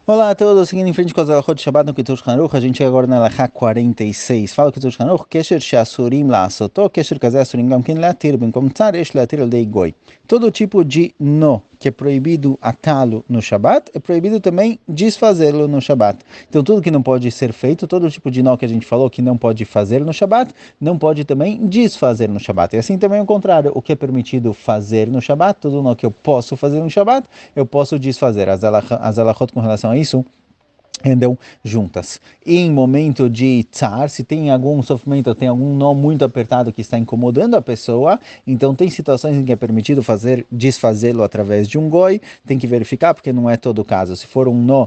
Olá a todos, seguindo em frente com as alahot de Shabbat no Kitur Hanuch, a gente chega agora na alahá 46. Fala Kitur Hanuch, Kesher Shasurim La'asoto, Kesher Kazeh Asurim Gamkin Le'atir, bem como Tzar Esh Le'atir Al Dei Goi. Todo tipo de nó que é proibido atá-lo no Shabbat, é proibido também desfazê-lo no Shabbat. Então tudo que não pode ser feito, todo tipo de nó que a gente falou que não pode fazer no Shabbat, não pode também desfazer no Shabbat. E assim também é o contrário, o que é permitido fazer no Shabbat, todo nó que eu posso fazer no Shabbat, eu posso desfazer. As alahot com relação a isso andam juntas. Em momento de tzar, se tem algum sofrimento, tem algum nó muito apertado que está incomodando a pessoa, então tem situações em que é permitido desfazê-lo através de um goi, tem que verificar, porque não é todo o caso. Se for um nó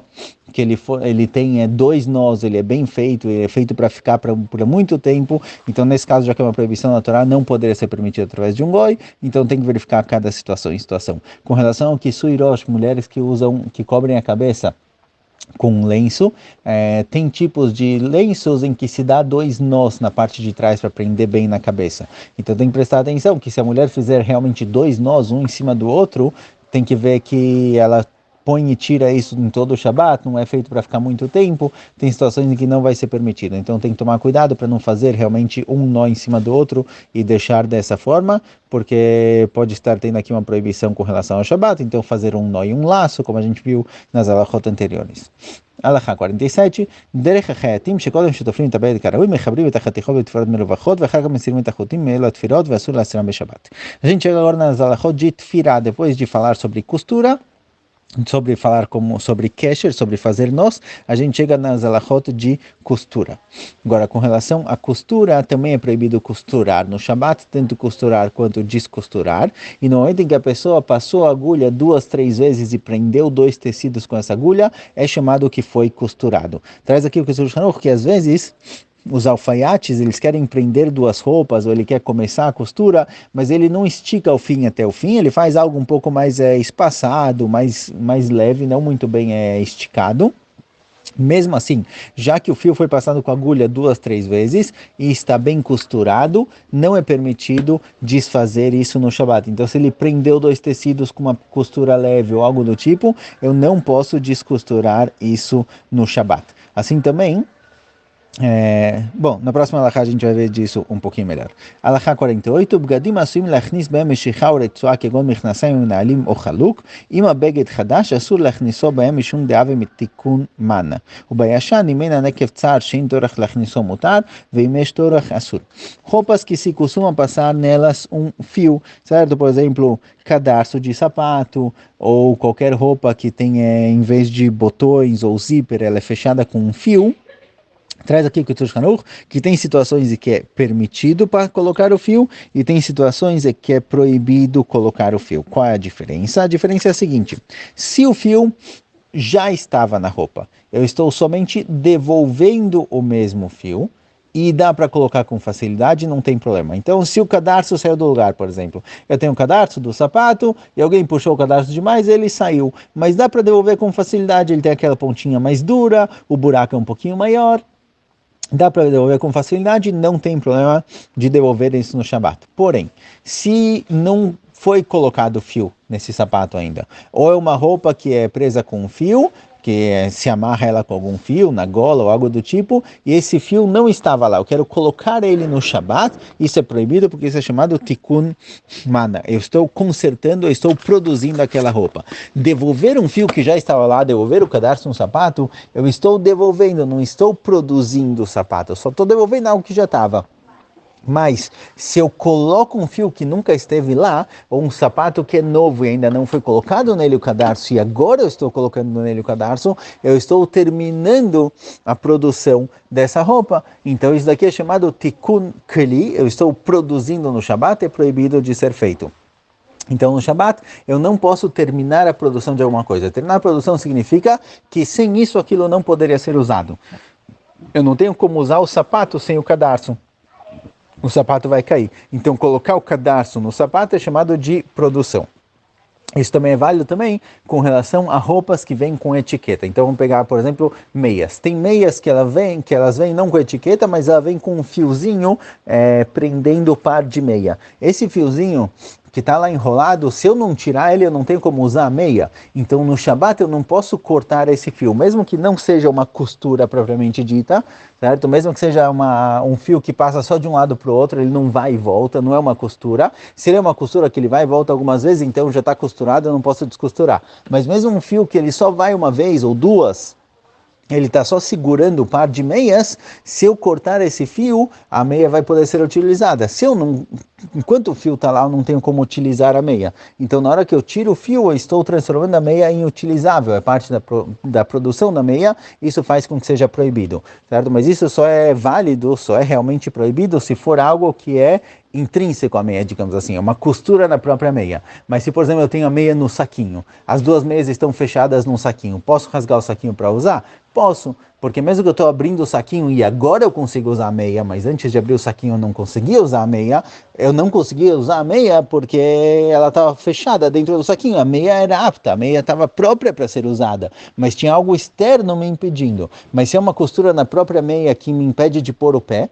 que ele tem dois nós, ele é bem feito, ele é feito para ficar por muito tempo, então nesse caso, já que é uma proibição na Torá, não poderia ser permitido através de um goi, então tem que verificar cada situação em situação. Com relação ao que suirosh, mulheres que cobrem a cabeça com um lenço, tem tipos de lenços em que se dá dois nós na parte de trás para prender bem na cabeça. Então tem que prestar atenção que se a mulher fizer realmente dois nós, um em cima do outro, tem que ver que ela põe e tira isso em todo o Shabat, não é feito para ficar muito tempo, tem situações em que não vai ser permitido. Então tem que tomar cuidado para não fazer realmente um nó em cima do outro e deixar dessa forma, porque pode estar tendo aqui uma proibição com relação ao Shabat, então fazer um nó e um laço, como a gente viu nas alahot anteriores. הלכה 47, דרך החייטים שקודם שתופרים את הבית כראוי, מחברים את החתיכות בתפארת מלובחות, ואחר כך מסירים את החוטים מאלו התפירות, ואסור להסירם בשבת. A gente chega agora nas alahot de tefirá, depois de falar sobre costura, sobre kesher, sobre fazer nós, a gente chega nas alahot de costura. Agora, com relação à costura, também é proibido costurar no Shabat, tanto costurar quanto descosturar, e no momento em que a pessoa passou a agulha 2, 3 vezes e prendeu 2 tecidos com essa agulha, é chamado que foi costurado. Traz aqui o que que às vezes os alfaiates, eles querem prender 2 roupas, ou ele quer começar a costura, mas ele não estica o fim até o fim, ele faz algo um pouco mais espaçado, mais leve, não muito bem esticado. Mesmo assim, já que o fio foi passado com a agulha 2, 3 vezes e está bem costurado, não é permitido desfazer isso no Shabat. Então, se ele prendeu 2 tecidos com uma costura leve ou algo do tipo, eu não posso descosturar isso no Shabat. Assim também, bom, na próxima alahá a gente vai ver disso um pouquinho melhor. Alahá 48, בגדים עשויים להכניס בהם משיכה או רצועה כגון מכנסיים מנעלים או חלוק, אם הבגד חדש אסור להכניסו בהם משום דעה ומתיקון מנה. ובישן אם אין הנקב צער שאין צורך להכניסו מותר, ואם יש צורך אסור. Roupas que se costuma passar nelas fio, certo? Por exemplo, cadarço de sapato, ou qualquer roupa que tem, em vez de botões ou zíper, ela é fechada com um fio. Traz aqui que tem situações em que é permitido para colocar o fio e tem situações em que é proibido colocar o fio. Qual é a diferença? A diferença é a seguinte: se o fio já estava na roupa, eu estou somente devolvendo o mesmo fio e dá para colocar com facilidade, não tem problema. Então, se o cadarço saiu do lugar, por exemplo, eu tenho o cadarço do sapato e alguém puxou o cadarço demais, ele saiu, mas dá para devolver com facilidade, ele tem aquela pontinha mais dura, o buraco é um pouquinho maior, dá para devolver com facilidade, não tem problema de devolver isso no Shabat. Porém, se não foi colocado fio nesse sapato ainda, ou é uma roupa que é presa com um fio, que se amarra ela com algum fio, na gola ou algo do tipo, e esse fio não estava lá, eu quero colocar ele no Shabat, isso é proibido porque isso é chamado Tikkun Mana, eu estou consertando, eu estou produzindo aquela roupa. Devolver um fio que já estava lá, devolver o cadarço no sapato, eu estou devolvendo, não estou produzindo o sapato, eu só estou devolvendo algo que já estava. Mas se eu coloco um fio que nunca esteve lá, ou um sapato que é novo e ainda não foi colocado nele o cadarço, e agora eu estou colocando nele o cadarço, eu estou terminando a produção dessa roupa. Então isso daqui é chamado Tikkun Kli, eu estou produzindo no Shabat, é proibido de ser feito. Então, no Shabat, eu não posso terminar a produção de alguma coisa. Terminar a produção significa que sem isso aquilo não poderia ser usado. Eu não tenho como usar o sapato sem o cadarço. O sapato vai cair. Então, colocar o cadarço no sapato é chamado de produção. Isso também é válido também com relação a roupas que vêm com etiqueta. Então vamos pegar, por exemplo, meias. Tem meias que elas vêm não com etiqueta, mas ela vem com um fiozinho prendendo o par de meia. Esse fiozinho que está lá enrolado, se eu não tirar ele, eu não tenho como usar a meia. Então no Shabat eu não posso cortar esse fio, mesmo que não seja uma costura propriamente dita, certo? Mesmo que seja um fio que passa só de um lado para o outro, ele não vai e volta, não é uma costura. Se ele é uma costura que ele vai e volta algumas vezes, então já está costurado, eu não posso descosturar. Mas mesmo um fio que ele só vai uma vez ou duas, ele está só segurando o par de meias, se eu cortar esse fio, a meia vai poder ser utilizada. Se eu não, enquanto o fio está lá, eu não tenho como utilizar a meia. Então, na hora que eu tiro o fio, eu estou transformando a meia em utilizável, é parte da produção da meia, isso faz com que seja proibido, certo? Mas isso só é válido, só é realmente proibido se for algo que é intrínseco à meia, digamos assim, é uma costura na própria meia. Mas se, por exemplo, eu tenho a meia no saquinho, as duas meias estão fechadas num saquinho, posso rasgar o saquinho para usar? Posso, porque mesmo que eu estou abrindo o saquinho e agora eu consigo usar a meia, mas antes de abrir o saquinho eu não conseguia usar a meia, eu não conseguia usar a meia porque ela estava fechada dentro do saquinho, a meia era apta, a meia estava própria para ser usada, mas tinha algo externo me impedindo. Mas se é uma costura na própria meia que me impede de pôr o pé,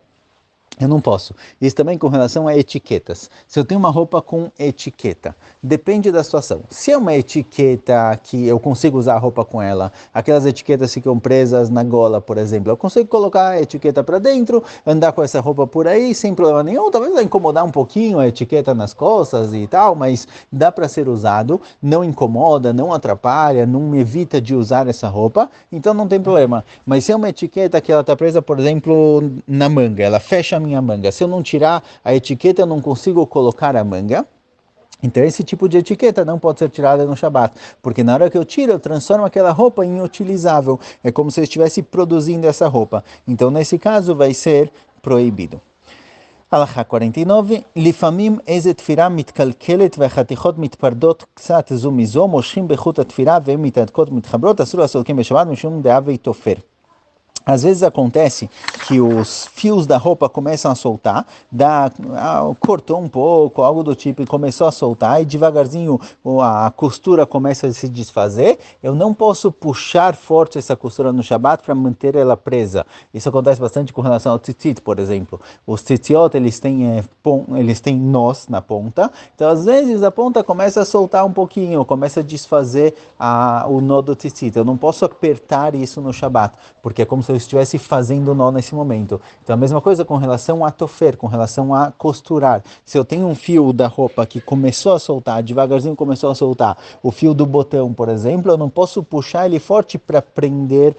eu não posso. Isso também com relação a etiquetas. Se eu tenho uma roupa com etiqueta, depende da situação. Se é uma etiqueta que eu consigo usar a roupa com ela, aquelas etiquetas que ficam presas na gola, por exemplo, eu consigo colocar a etiqueta para dentro, andar com essa roupa por aí sem problema nenhum. Talvez vai incomodar um pouquinho a etiqueta nas costas e tal, mas dá para ser usado, não incomoda, não atrapalha, não me evita de usar essa roupa, então não tem problema. Mas se é uma etiqueta que ela está presa, por exemplo, na manga, ela fecha a minha manga. Se eu não tirar a etiqueta, eu não consigo colocar a manga. Então esse tipo de etiqueta não pode ser tirada no Shabat, porque na hora que eu tiro, eu transformo aquela roupa em utilizável. É como se eu estivesse produzindo essa roupa. Então nesse caso vai ser proibido. הלכה 49, לפעמים איזה תפירה מתקלקלת והחתיכות מתפרדות קצת זו מזו, מושכים בחוט התפירה והן מתהדקות ומתחברות, אסור לעשות כן בשבת משום דאבי תופר. Às vezes acontece que os fios da roupa começam a soltar, cortou um pouco, algo do tipo, e começou a soltar, e devagarzinho a costura começa a se desfazer. Eu não posso puxar forte essa costura no Shabat para manter ela presa. Isso acontece bastante com relação ao tzitzit, por exemplo. Os tzitziot, eles têm nós na ponta, então às vezes a ponta começa a soltar um pouquinho, começa a desfazer o nó do tzitzit. Eu não posso apertar isso no Shabat, porque é como se eu estivesse fazendo nó nesse momento. Então a mesma coisa com relação a tofer, com relação a costurar. Se eu tenho um fio da roupa que começou a soltar, devagarzinho começou a soltar, o fio do botão, por exemplo, eu não posso puxar ele forte para prender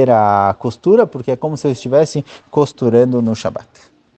a costura, porque é como se eu estivesse costurando no Shabat.